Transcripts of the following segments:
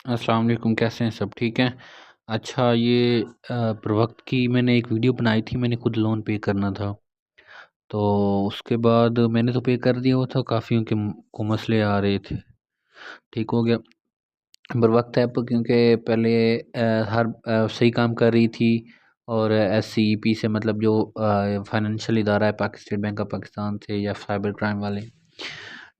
अस्सलाम वालेकुम, कैसे हैं? सब ठीक हैं? अच्छा, ये प्रवक्त की मैंने एक वीडियो बनाई थी, मैंने खुद लोन पे करना था। तो उसके बाद मैंने तो पे कर दिया हुआ था, काफ़ियों के को मसले आ रहे थे। ठीक हो गया प्रवक्त ऐप, क्योंकि पहले हर सही काम कर रही थी। और SCEP से, मतलब जो फाइनेंशियल इदारा है, स्टेट बैंक ऑफ पाकिस्तान से या साइबर क्राइम वाले,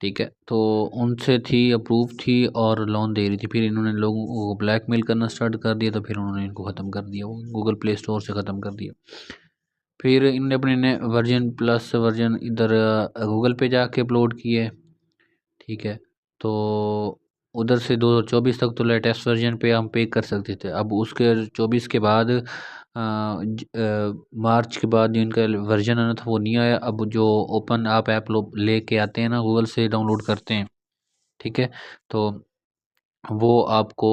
ठीक है, तो उनसे थी, अप्रूव थी और लोन दे रही थी। फिर इन्होंने लोगों को ब्लैकमेल करना स्टार्ट कर दिया, तो फिर उन्होंने इनको ख़त्म कर दिया, वो गूगल प्ले स्टोर से ख़त्म कर दिया। फिर इनने अपने ने वर्जन प्लस वर्जन इधर गूगल पे जाके अपलोड किए। ठीक है, तो उधर से 2024 तक तो लेटेस्ट वर्जन पे हम पे कर सकते थे। अब उसके 24 के बाद मार्च के बाद जो इनका वर्जन आना था वो नहीं आया। अब जो ओपन आप ऐप लोग लेके आते हैं ना, गूगल से डाउनलोड करते हैं, ठीक है, तो वो आपको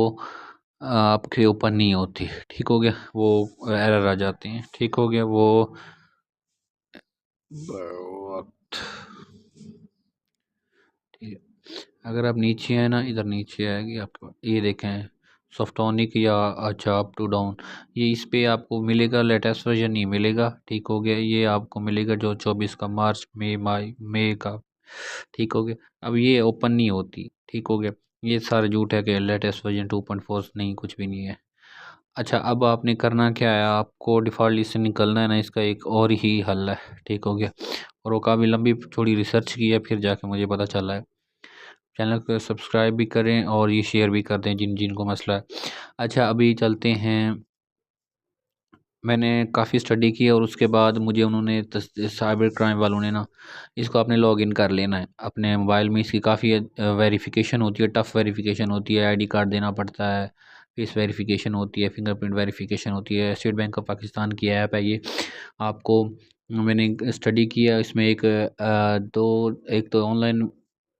आपके ऊपर नहीं होती। ठीक हो गया, वो एरर आ जाती हैं। ठीक हो गया वो वक्त। ठीक है, अगर आप नीचे आए ना, इधर नीचे आएगी आपके पास, ये देखें सॉफ्टोनिक या अच्छा अप टू डाउन, ये इस पे आपको मिलेगा, लेटेस्ट वर्जन नहीं मिलेगा। ठीक हो गया, ये आपको मिलेगा जो 24 का, मार्च मई का। ठीक हो गया, अब ये ओपन नहीं होती। ठीक हो गया, ये सारा झूठ है कि लेटेस्ट वर्जन 2.4 नहीं, कुछ भी नहीं है। अच्छा, अब आपने करना क्या है, आपको डिफ़ॉल्ट लिस्ट से निकलना है ना, इसका एक और ही हल है। ठीक हो गया, और वो काफ़ी लंबी थोड़ी रिसर्च की है, फिर जाके मुझे पता चला है। चैनल को सब्सक्राइब भी करें और ये शेयर भी कर दें जिन जिन को मसला है। अच्छा, अभी चलते हैं। मैंने काफ़ी स्टडी की और उसके बाद मुझे उन्होंने साइबर क्राइम वालों ने ना, इसको आपने लॉगिन कर लेना है अपने मोबाइल में। इसकी काफ़ी वेरिफिकेशन होती है, टफ़ वेरिफिकेशन होती है, आईडी कार्ड देना पड़ता है, फेस वेरिफिकेशन होती है, फिंगरप्रिंट वेरिफिकेशन होती है। स्टेट बैंक ऑफ पाकिस्तान की ऐप है ये। आपको, मैंने स्टडी किया इसमें, एक तो online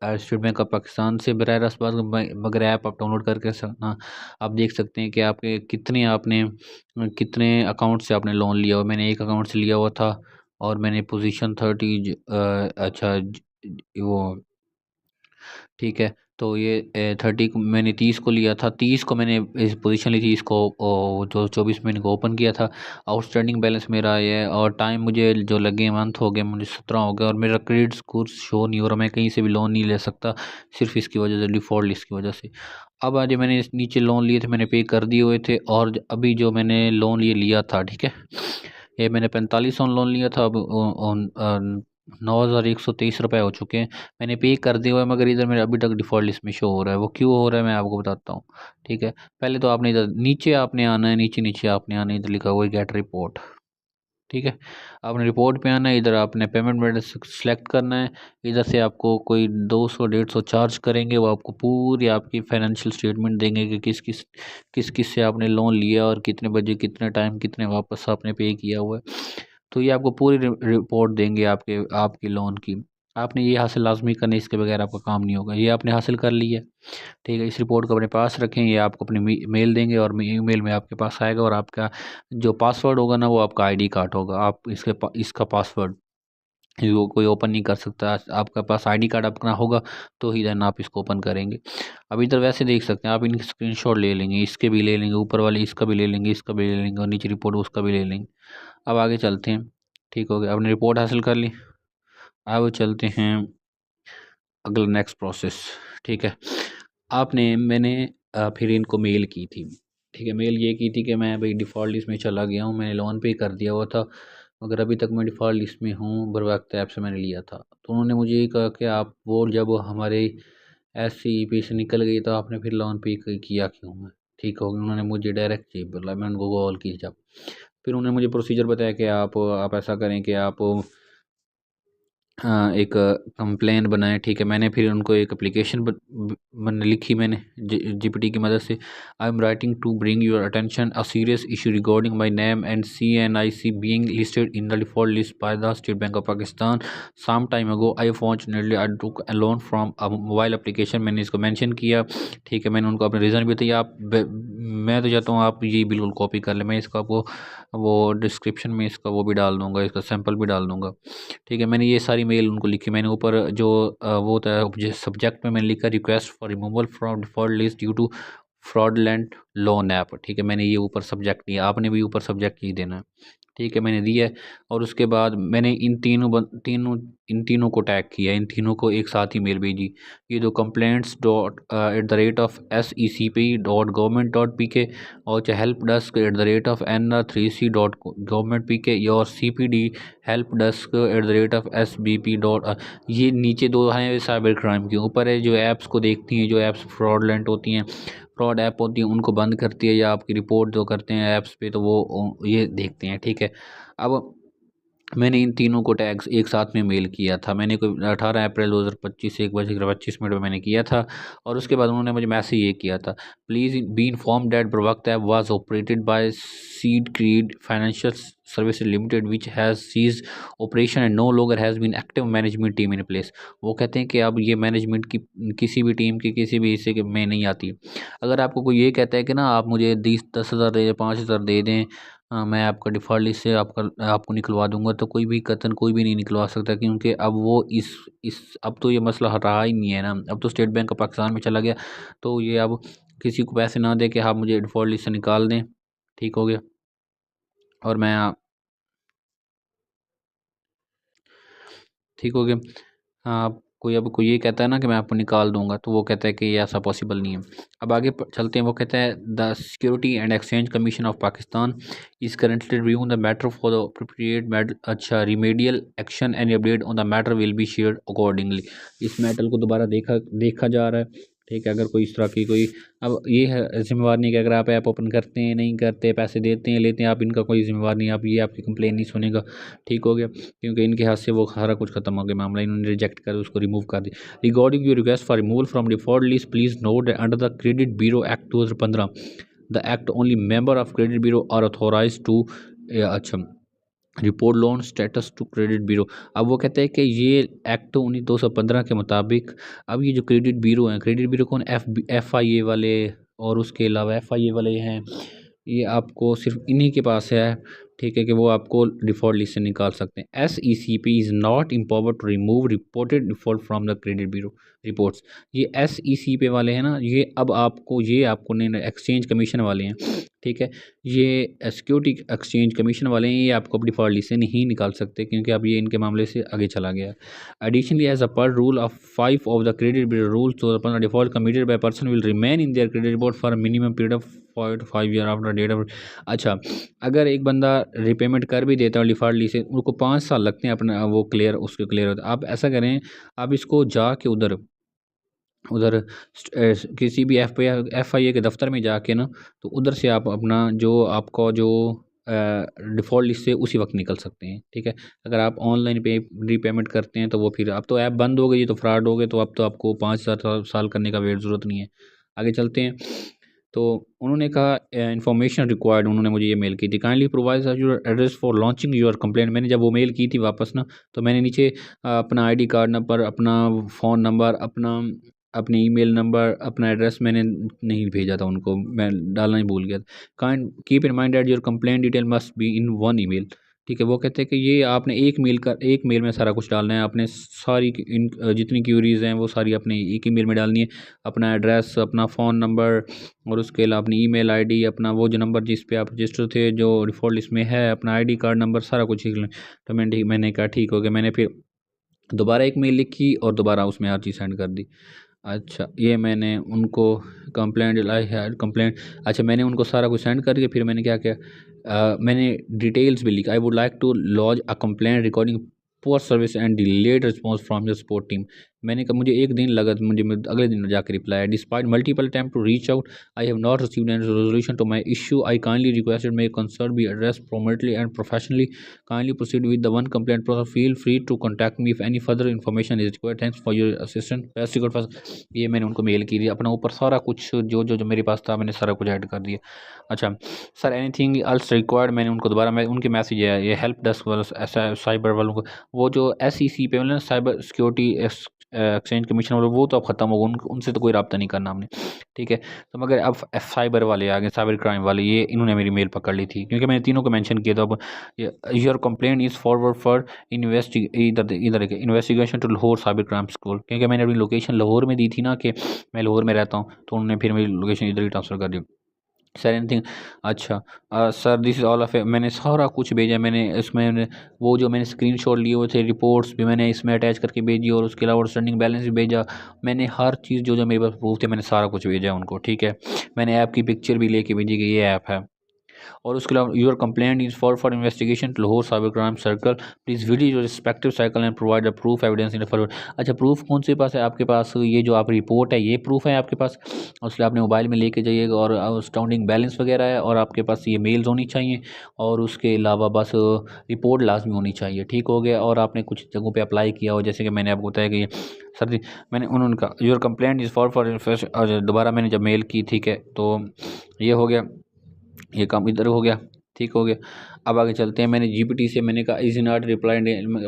state bank of Pakistan से बरह रास्त बात, मगर ऐप आप डाउनलोड करके सकना, आप देख सकते हैं कि आपके कितने अकाउंट से आपने लोन लिया हुआ। मैंने एक अकाउंट से लिया हुआ था और मैंने पोजीशन 30 अच्छा वो, ठीक है, तो ये 30 को मैंने 30 को लिया था, 30 को मैंने इस पोजीशन ली थी, इसको जो 24 मैंने को ओपन किया था। आउटस्टैंडिंग बैलेंस मेरा ये है, और टाइम मुझे जो लगे मंथ हो गए, मुझे 17 हो गए, और मेरा क्रेडिट स्कोर शो नहीं हो रहा। मैं कहीं से भी लोन नहीं ले सकता, सिर्फ इसकी वजह से, डिफ़ॉल्ट लिस्ट की वजह से। अब आज मैंने इस नीचे लोन लिए थे, मैंने पे कर दिए हुए थे, और अभी जो मैंने लोन ये लिया था, ठीक है, ये मैंने 45 ऑन लोन लिया था। अब 9,123 रुपये हो चुके हैं, मैंने पे कर दिया हुआ है, मगर इधर मेरे अभी तक डिफ़ॉल्ट लिस्ट में शो हो रहा है। वो क्यों हो रहा है मैं आपको बताता हूँ। ठीक है, पहले तो आपने इधर नीचे आपने आना है, नीचे नीचे आपने आना है, इधर लिखा हुआ है गेट रिपोर्ट। ठीक है, आपने रिपोर्ट पे आना है, इधर आपने पेमेंट मेथड सेलेक्ट करना है। इधर से आपको कोई 200 150 चार्ज करेंगे, वो आपको पूरी आपकी फाइनेंशियल स्टेटमेंट देंगे कि किस किस से आपने लोन लिया और कितने बजे, कितने टाइम, कितने वापस आपने पे किया हुआ है। तो ये आपको पूरी रिपोर्ट देंगे आपके आपके लोन की। आपने ये हासिल लाजमी करना है, इसके बगैर आपका काम नहीं होगा। ये आपने हासिल कर ली है, ठीक है, इस रिपोर्ट को अपने पास रखें। ये आपको अपनी मेल देंगे और ईमेल में आपके पास आएगा, और आपका जो पासवर्ड होगा ना, वो आपका आईडी कार्ड होगा। आप इसका पासवर्ड जो कोई ओपन नहीं कर सकता। आपका पास आईडी कार्ड अपना होगा तो ही देन आप इसको ओपन करेंगे। अब इधर वैसे देख सकते हैं आप, इनके स्क्रीनशॉट ले लेंगे, इसके भी ले लेंगे, ऊपर वाले इसका भी ले लेंगे, इसका भी ले लेंगे, और नीचे रिपोर्ट उसका भी ले लेंगे। अब आगे चलते हैं। ठीक हो गया, आपने रिपोर्ट हासिल कर ली। अब चलते हैं अगला नेक्स्ट प्रोसेस। ठीक है, मैंने फिर इनको मेल की थी। ठीक है, मेल ये की थी कि मैं भाई डिफ़ॉल्ट लिस्ट में चला गया हूँ, मैंने लोन पे कर दिया हुआ था, मगर अभी तक मैं डिफ़ॉल्ट लिस्ट में हूँ, बरवक्त ऐप से मैंने लिया था। तो उन्होंने मुझे ये कहा कि आप वो जब हमारे SCEP से निकल गई तो आपने फिर लोन पे किया क्यों है। ठीक हो गया, उन्होंने मुझे डायरेक्ट ही बोला, मैं उनको कॉल की जब, फिर उन्होंने मुझे प्रोसीजर बताया कि आप ऐसा करें कि आप एक कंप्लेन बनाएँ। ठीक है, मैंने फिर उनको एक एप्लीकेशन मैंने लिखी, मैंने GPT की मदद से, I am writing to bring your attention a serious issue regarding my name and CNIC being listed in the default list by the State bank of Pakistan some time ago. I fortunately I took a loan from a mobile application. मैंने इसको mention किया। ठीक है, मैंने उनको अपने reason भी बताया। मैं तो चाहता हूँ आप ये बिल्कुल कॉपी कर लें, मैं इसका आपको वो डिस्क्रिप्शन में इसका वो भी डाल दूँगा, इसका सैंपल भी डाल दूँगा। ठीक है, मैंने ये सारी मेल उनको लिखी। मैंने ऊपर जो वो होता है सब्जेक्ट में मैंने लिखा, request for removal from default list due to fraudulent loan app, ठीक है। मैंने ये ऊपर सब्जेक्ट दिया, आपने भी ऊपर सब्जेक्ट ये देना है, ठीक है। मैंने दिया है और उसके बाद मैंने इन तीनों को टैग किया, इन तीनों को एक साथ ही मेल भेजी। ये जो कंप्लेंट्स डॉट @SECP.gov.pk और चाहे हेल्प डेस्क @NR3C.gov.pk और CPD हेल्प डेस्क @SBP. ये नीचे दो हैं साइबर क्राइम के ऊपर है, जो ऐप्स को देखती हैं, जो ऐप्स फ्रॉडलेंट होती हैं, फ्रॉड ऐप होती है, उनको बंद करती है या आपकी रिपोर्ट जो करते हैं ऐप्स पे, तो वो ये देखते हैं, ठीक है। अब मैंने इन तीनों को टैग्स एक साथ में मेल किया था। मैंने कोई 18 अप्रैल 2025 1:25 में मैंने किया था और उसके बाद उन्होंने मुझे मैसेज ये किया था, please be inform that Pravakt app was operated by seed creed financial services limited which has cease operation and no longer has been active management team in place. वो कहते हैं कि अब ये मैनेजमेंट की किसी भी टीम की किसी भी हिस्से में नहीं आती। अगर आपको कोई ये कहता है कि ना आप मुझे 10,000 दे दें, 5,000 दे दें, मैं आपका डिफ़ॉल्ट लिस्ट से आपको निकलवा दूँगा, तो कोई भी कतई कोई भी नहीं निकलवा सकता, क्योंकि अब वो इस अब तो ये मसला रहा ही नहीं है ना। अब तो स्टेट बैंक ऑफ पाकिस्तान में चला गया, तो ये अब किसी को पैसे ना दे के आप मुझे डिफ़ॉल्ट लिस्ट से निकाल दें, ठीक हो गया। और मैं ठीक हो गया। हाँ, कोई अब कोई ये कहता है ना कि मैं आपको निकाल दूँगा, तो वो कहता है कि ये ऐसा पॉसिबल नहीं है। अब आगे चलते हैं। वो कहता है the security and exchange commission of Pakistan is currently reviewing the matter for the appropriate अच्छा remedial action, any update on the matter will be shared accordingly. इस मैटर को दोबारा देखा जा रहा है, ठीक है। अगर कोई इस तरह की कोई अब ये है जिम्मेवार नहीं कि अगर आप ऐप ओपन करते हैं, नहीं करते, पैसे देते हैं, लेते हैं, आप इनका कोई जिम्मेवार नहीं, आप ये आपकी कंप्लेन नहीं सुनेगा, ठीक हो गया, क्योंकि इनके हाथ से वो सारा कुछ खत्म हो गया मामला, इन्होंने रिजेक्ट कर उसको रिमूव कर दिया। Regarding your request for removal from default list please note under the credit bureau act 2015 the act only member of credit bureau are authorize to अच्छा report loan status to credit bureau. अब वो कहते हैं कि ये act 1915 के मुताबिक अब ये जो क्रेडिट ब्यूरो हैं, क्रेडिट ब्यूरो कौन, FIA वाले और उसके अलावा FIA वाले हैं, ये आपको सिर्फ इन्हीं के पास है, ठीक है, कि वो आपको डिफ़ॉल्ट लिस्ट से निकाल सकते हैं। SECP is not empowered to remove reported default from the credit bureau reports. ये SECP वाले हैं ना, ये आपको नहीं, एक्सचेंज कमीशन वाले हैं, ठीक है। ये सिक्योरिटी एक्सचेंज कमीशन वाले हैं, ये आपको अपनी डिफ़ॉल्ट लिस्ट से नहीं निकाल सकते, क्योंकि अब ये इनके मामले से आगे चला गया है। Additionally as a per rule of 5 of the credit bureau rules, तो अपना default committed by person will remain in their credit report for minimum period of 5 year after date of. अच्छा, अगर एक बंदा रिपेमेंट कर भी देता है डिफ़ॉल्ट लिस्ट से, उनको 5 साल लगते हैं अपना वो क्लियर, उसके क्लियर होता है। आप ऐसा करें, आप इसको जाके उधर उधर किसी भी FIA के दफ्तर में जाके ना, तो उधर से आप अपना जो आपका जो डिफ़ॉल्ट लिस्ट से उसी वक्त निकल सकते हैं, ठीक है। अगर आप ऑनलाइन पे रीपेमेंट करते हैं तो वो फिर अब तो ऐप बंद हो गई, तो फ्रॉड हो गए, तो अब तो आपको 5 साल करने का वेट ज़रूरत नहीं है। आगे चलते हैं। तो उन्होंने कहा इन्फॉर्मेशन रिक्वायर्ड, उन्होंने मुझे ये मेल की थी, kindly provide your address for launching your complaint. मैंने जब वो मेल की थी वापस ना, तो मैंने नीचे अपना ID कार्ड नंबर, अपना फ़ोन नंबर, अपनी ईमेल नंबर, अपना एड्रेस मैंने नहीं भेजा था उनको, मैं डालना ही भूल गया था। Kind keep in mind that your complaint detail must be in one email, ठीक है। वो कहते हैं कि ये आपने एक मेल में सारा कुछ डालना है, आपने सारी जितनी क्यूरीज़ हैं वो सारी अपने एक ही मेल में डालनी है। अपना एड्रेस, अपना फ़ोन नंबर और उसके अलावा अपनी ईमेल ID, अपना वो जो नंबर जिस पे आप रजिस्टर थे जो डिफ़ॉल्ट लिस्ट में है, अपना ID कार्ड नंबर, सारा कुछ लिख लें। तो मैंने कहा ठीक हो गया। मैंने फिर दोबारा एक मेल लिखी और दोबारा उसमें हर चीज़ सेंड कर दी। अच्छा, ये मैंने उनको कंप्लेंट, अच्छा, मैंने उनको सारा कुछ सेंड करके फिर मैंने क्या किया, मैंने डिटेल्स भी लिखा, I would like to lodge a complaint recording poor service and delayed response from your support team. मैंने कहा मुझे एक दिन लगा, तो मुझे अगले दिन जाकर reply, despite multiple attempt to reach out I have not received any resolution to my issue I kindly requested may concern be address promptly and professionally kindly proceed with the one complaint process feel free to contact me if any further information is required thanks for your assistant best regards. ये मैंने उनको mail की थी, अपना ऊपर सारा कुछ जो मेरे पास था मैंने सारा कुछ ऐड कर दिया। अच्छा सर, एनीथिंग एल्स रिक्वायर्ड, मैंने उनको दोबारा मैं उनके मैसेज है ये हेल्प डेस्क वाला साइबर वालों को, वो जो SEC पे मतलब साइबर सिक्योरिटी एक्सचेंज कमीशन वाले वो तो अब ख़त्म हो गए, उनसे तो कोई रब्ता नहीं करना हमने, ठीक है। तो मगर अब साइबर वाले आ गए, साइबर क्राइम वाले, ये इन्होंने मेरी मेल पकड़ ली थी क्योंकि मैंने तीनों को मेंशन किया था। अब your complaint is forward for इधर investigation to Lahore cyber crime school, क्योंकि मैंने अपनी लोकेशन लाहौर में दी थी ना कि मैं लाहौर में रहता हूँ, तो उन्होंने फिर मेरी लोकेशन इधर ही ट्रांसफ़र कर दी। सर एनीथिंग, अच्छा sir this is all of मैंने सारा कुछ भेजा, मैंने इसमें वो जो मैंने स्क्रीनशॉट लिए हुए थे रिपोर्ट्स भी मैंने इसमें अटैच करके भेजी, और उसके अलावा आउटस्टैंडिंग बैलेंस भी भेजा। मैंने हर चीज़ जो जो मेरे पास प्रूफ थे मैंने सारा कुछ भेजा उनको, ठीक है। मैंने ऐप की पिक्चर भी लेके भेजी कि ये ऐप है। और उसके अलावा your complaint is for investigation to Lahore cyber crime circle, please visit your respective cycle and provide the proof evidence in forward. अच्छा, प्रूफ कौन से पास है आपके पास? ये जो आप रिपोर्ट है ये प्रूफ है आपके पास, उसके आपने मोबाइल में लेके जाइएगा, और आउटस्टैंडिंग बैलेंस वगैरह है, और आपके पास ये मेल्स होनी चाहिए, और उसके अलावा बस रिपोर्ट लाजमी होनी चाहिए, ठीक हो गया। और आपने कुछ जगहों पे अप्लाई किया हो, जैसे कि मैंने आपको बताया कि सर जी मैंने उन्होंने कहा योर कंप्लेंट इज़ फॉर दोबारा मैंने जब मेल की, ठीक है, तो ये हो गया, ये काम इधर हो गया, ठीक हो गया। अब आगे चलते हैं। मैंने जीपीटी से मैंने कहा इज़ नॉट रिप्लाई,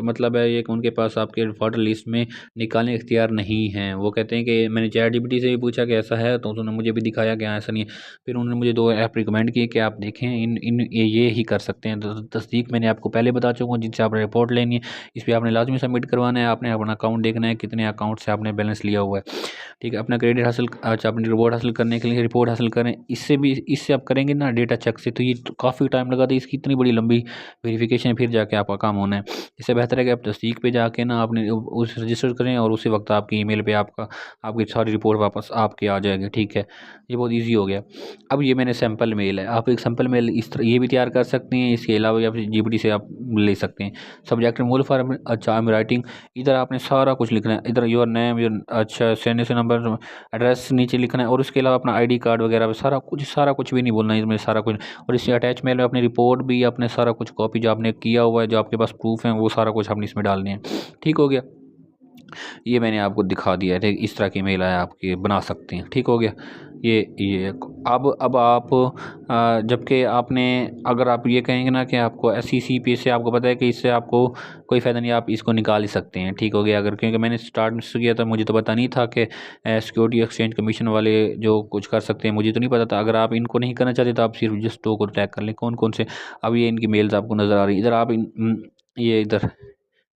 मतलब है ये कि उनके पास आपके डिफ़ॉल्ट लिस्ट में निकालने का इख्तियार नहीं है। वो कहते हैं कि मैंने चैट जीपीटी से भी पूछा कि ऐसा है, तो उन्होंने मुझे भी दिखाया कि हाँ ऐसा नहीं है। फिर उन्होंने मुझे 2 ऐप रिकमेंड किए कि आप देखें, इन इन ये ही कर सकते हैं। तस्दीक मैंने आपको पहले बता चुका हूँ, जिनसे आपने रिपोर्ट लेनी है, इस पर आपने लाजमी सबमिट करवाना है, आपने अपना अकाउंट देखना है कितने अकाउंट से आपने बैलेंस लिया हुआ है, ठीक है। अपना क्रेडिट हासिल, अच्छा, अपनी रिपोर्ट हासिल करने के लिए रिपोर्ट हासिल करें। इससे आप करेंगे ना डेटा चेक से, तो ये तो काफ़ी टाइम लगा था, इसकी इतनी बड़ी लंबी वेरिफिकेशन फिर जाके आपका काम होना है। इससे बेहतर है कि आप तस्दीक पे जाके ना आपने उस रजिस्टर करें, और उसी वक्त आपकी ईमेल पे आपकी सारी रिपोर्ट वापस आपके आ जाएगी, ठीक है। ये बहुत ईजी हो गया। अब ये मैंने सैम्पल मेल है, आप एक सैम्पल मेल इस तरह ये भी तैयार कर सकते हैं, इसके अलावा आप जीपीटी से आप ले सकते हैं। सब्जेक्ट मूल फॉर्म, अच्छा, आई एम राइटिंग, इधर आपने सारा कुछ लिखना है, इधर योर नेम, योर, अच्छा, सेंडेशन नंबर, एड्रेस नीचे लिखना है, और उसके अलावा अपना आईडी कार्ड वगैरह सारा कुछ भी नहीं बोलना है इसमें, सारा कुछ। और इससे अटैच मेल में अपनी रिपोर्ट भी, अपने सारा कुछ कॉपी जो आपने किया हुआ है, जो आपके पास प्रूफ है, वो सारा कुछ आपने इसमें डालने हैं, ठीक हो गया। ये मैंने आपको दिखा दिया है, ठीक, इस तरह की मेल है आपकी बना सकते हैं, ठीक हो गया। ये अब आप जबकि आपने, अगर आप ये कहेंगे ना कि आपको SEC से आपको पता है कि इससे आपको कोई फ़ायदा नहीं, आप इसको निकाल ही सकते हैं, ठीक हो गया। अगर क्योंकि मैंने स्टार्ट में किया था, मुझे तो पता नहीं था कि सिक्योरिटी एक्सचेंज कमीशन वाले जो कुछ कर सकते हैं, मुझे तो नहीं पता था। अगर आप इनको नहीं करना चाहते तो आप सिर्फ जस्ट 2 को टैग कर लें, कौन कौन से। अब ये इनकी मेल्स आपको नज़र आ रही है, इधर आप ये इधर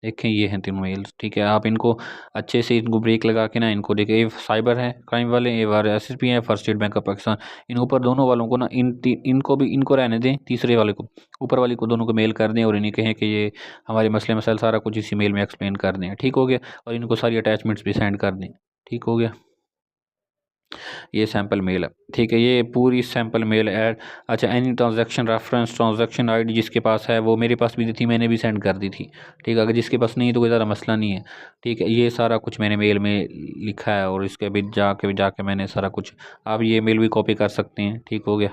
देखें, ये हैं 3 मेल्स, ठीक है। आप इनको अच्छे से इनको ब्रेक लगा के ना इनको देखें, ये साइबर है क्राइम वाले, ये वाले SSP हैं, first state bank of Pakistan. इन ऊपर दोनों वालों को ना इनको भी, इनको रहने दें, तीसरे वाले को, ऊपर वाले को, दोनों को मेल कर दें, और इन्हें कहें कि ये हमारे मसले मसाइल सारा कुछ इसी मेल में एक्सप्लेन कर दें, ठीक हो गया। और इनको सारी अटैचमेंट्स भी सेंड कर दें, ठीक हो गया। ये सैंपल मेल है, ठीक है। ये पूरी सैंपल मेल ऐड, अच्छा, any transaction reference, transaction ID जिसके पास है, वो मेरे पास भी थी, मैंने भी सेंड कर दी थी, ठीक है। अगर जिसके पास नहीं है तो कोई ज़्यादा मसला नहीं है, ठीक है। ये सारा कुछ मैंने मेल में लिखा है, और इसके भी जाके मैंने सारा कुछ, आप ये मेल भी कॉपी कर सकते हैं, ठीक हो गया।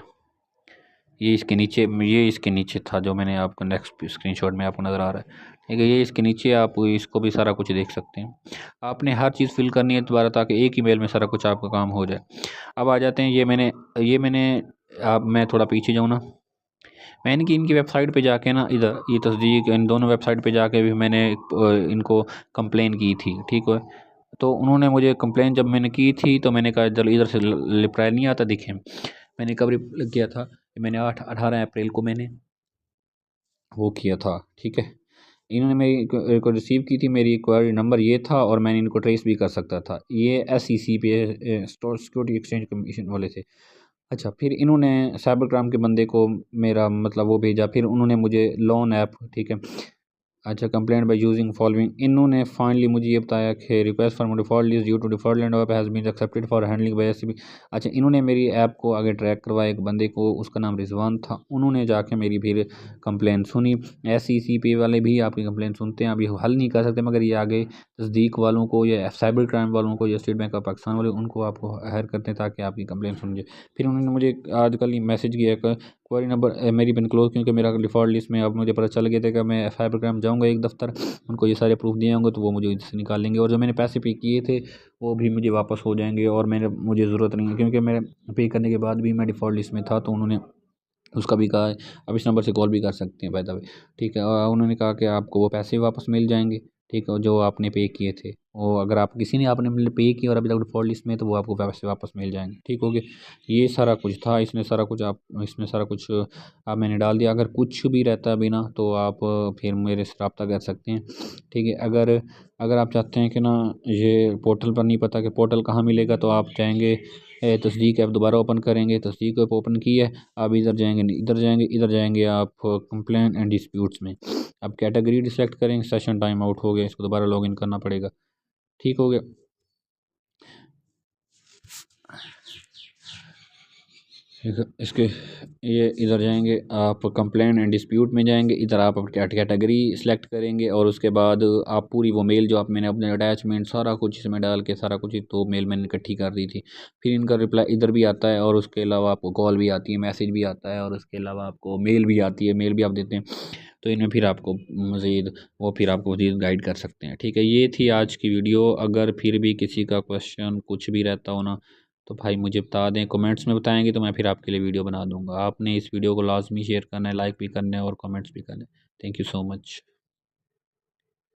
ये इसके नीचे था जो मैंने आपको नेक्स्ट स्क्रीनशॉट में आपको नज़र आ रहा है, ठीक है। ये इसके नीचे आप इसको भी सारा कुछ देख सकते हैं। आपने हर चीज़ फिल करनी है दोबारा, ताकि एक ही मेल में सारा कुछ आपका काम हो जाए। अब आ जाते हैं, ये मैंने अब मैं थोड़ा पीछे जाऊँ ना, मैंने कि इनकी वेबसाइट पे जाके ना, इधर ये तस्दीक, इन दोनों वेबसाइट पे जाके भी मैंने इनको कंप्लेन की थी, ठीक है। तो उन्होंने मुझे कंप्लेन जब मैंने की थी, तो मैंने कहा इधर इधर से रिप्लाई नहीं आता, दिखे। मैंने कब किया था, मैंने 18 अप्रैल को मैंने वो किया था, ठीक है। इन्होंने मेरी को रिसीव की थी, मेरी क्वेरी नंबर ये था, और मैंने इनको ट्रेस भी कर सकता था। ये SEC पे सिक्योरिटी एक्सचेंज कमीशन वाले थे। अच्छा, फिर इन्होंने साइबर क्राइम के बंदे को मेरा मतलब वो भेजा, फिर उन्होंने मुझे लोन ऐप, ठीक है, अच्छा, कंप्लेंट बाय यूजिंग फॉलोइंग, इन्होंने फाइनली मुझे ये बताया कि request for default is due to default and app has been accepted for handling by SCP। अच्छा, इन्होंने मेरी ऐप को आगे ट्रैक करवाया, एक बंदे को, उसका नाम रिजवान था, उन्होंने जाके मेरी फिर कंप्लेंट सुनी। SEC वाले भी आपकी कंप्लेंट सुनते हैं, अभी हल नहीं कर सकते, मगर ये आगे तस्दीक वालों को, या साइबर क्राइम वालों को, या स्टेट बैंक ऑफ पाकिस्तान वाले, उनको आपको हायर करते हैं ताकि आपकी कंप्लेंट सुन जाए। फिर उन्होंने मुझे आजकल ही मैसेज किया कि क्वेरी नंबर मेरी बिन क्लोज, क्योंकि मेरा डिफ़ॉल्ट लिस्ट में अब मुझे पता चल गया था कि मैं साइबर क्राइम जाऊँगा एक दफ़्तर, उनको ये सारे प्रूफ दिए होंगे, तो वो मुझे इससे निकाल लेंगे, और जो मैंने पैसे पे किए थे वो भी मुझे वापस हो जाएंगे, और मुझे ज़रूरत नहीं है, क्योंकि मैं पे करने के बाद भी मैं डिफ़ॉल्ट लिस्ट में था, तो उन्होंने उसका भी कहा है। अब इस नंबर से कॉल भी कर सकते हैं बाय द वे, ठीक है। उन्होंने कहा कि आपको वो पैसे वापस मिल जाएंगे, ठीक है, जो आपने पे किए थे वो अगर आप किसी ने आपने मतलब पे किए और अभी तक डिफ़ॉल्ट लिस्ट में है, तो वो आपको पैसे वापस मिल जाएंगे। ठीक हो गया, ये सारा कुछ था इसमें, सारा कुछ आप इसमें सारा कुछ आप मैंने डाल दिया। अगर कुछ भी रहता है बिना तो आप फिर मेरे से रब्ता कर सकते हैं। ठीक है, अगर अगर आप चाहते हैं कि ना ये पोर्टल पर नहीं पता कि पोर्टल कहाँ मिलेगा, तो आप जाएंगे तस्दीक ऐप दोबारा ओपन करेंगे, तस्दीक ऐप ओपन की है, आप इधर जाएंगे, इधर जाएंगे, इधर जाएंगे आप कंप्लेन एंड डिस्प्यूट्स में, अब कैटेगरी डिसेलेक्ट करेंगे, सेशन टाइम आउट हो गया, इसको दोबारा लॉगिन करना पड़ेगा। ठीक हो गया, इसके ये इधर जाएंगे आप कंप्लेन एंड डिस्प्यूट में जाएंगे, इधर आप कैटेगरी सेलेक्ट करेंगे और उसके बाद आप पूरी वो मेल जो आप मैंने अपने अटैचमेंट सारा कुछ इसमें डाल के सारा कुछ, तो मेल मैंने इकट्ठी कर दी थी, फिर इनका रिप्लाई इधर भी आता है और उसके अलावा आपको कॉल भी आती है, मैसेज भी आता है और उसके अलावा आपको मेल भी आती है, मेल भी आप देते हैं, तो इनमें फिर आपको मज़ीद वो फिर आपको मज़ीद गाइड कर सकते हैं। ठीक है, ये थी आज की वीडियो। अगर फिर भी किसी का क्वेश्चन कुछ भी रहता हो ना, तो भाई मुझे बता दें, कमेंट्स में बताएंगे तो मैं फिर आपके लिए वीडियो बना दूंगा। आपने इस वीडियो को लाजमी शेयर करना है, लाइक भी करना है और कमेंट्स भी करना है। Thank you so much.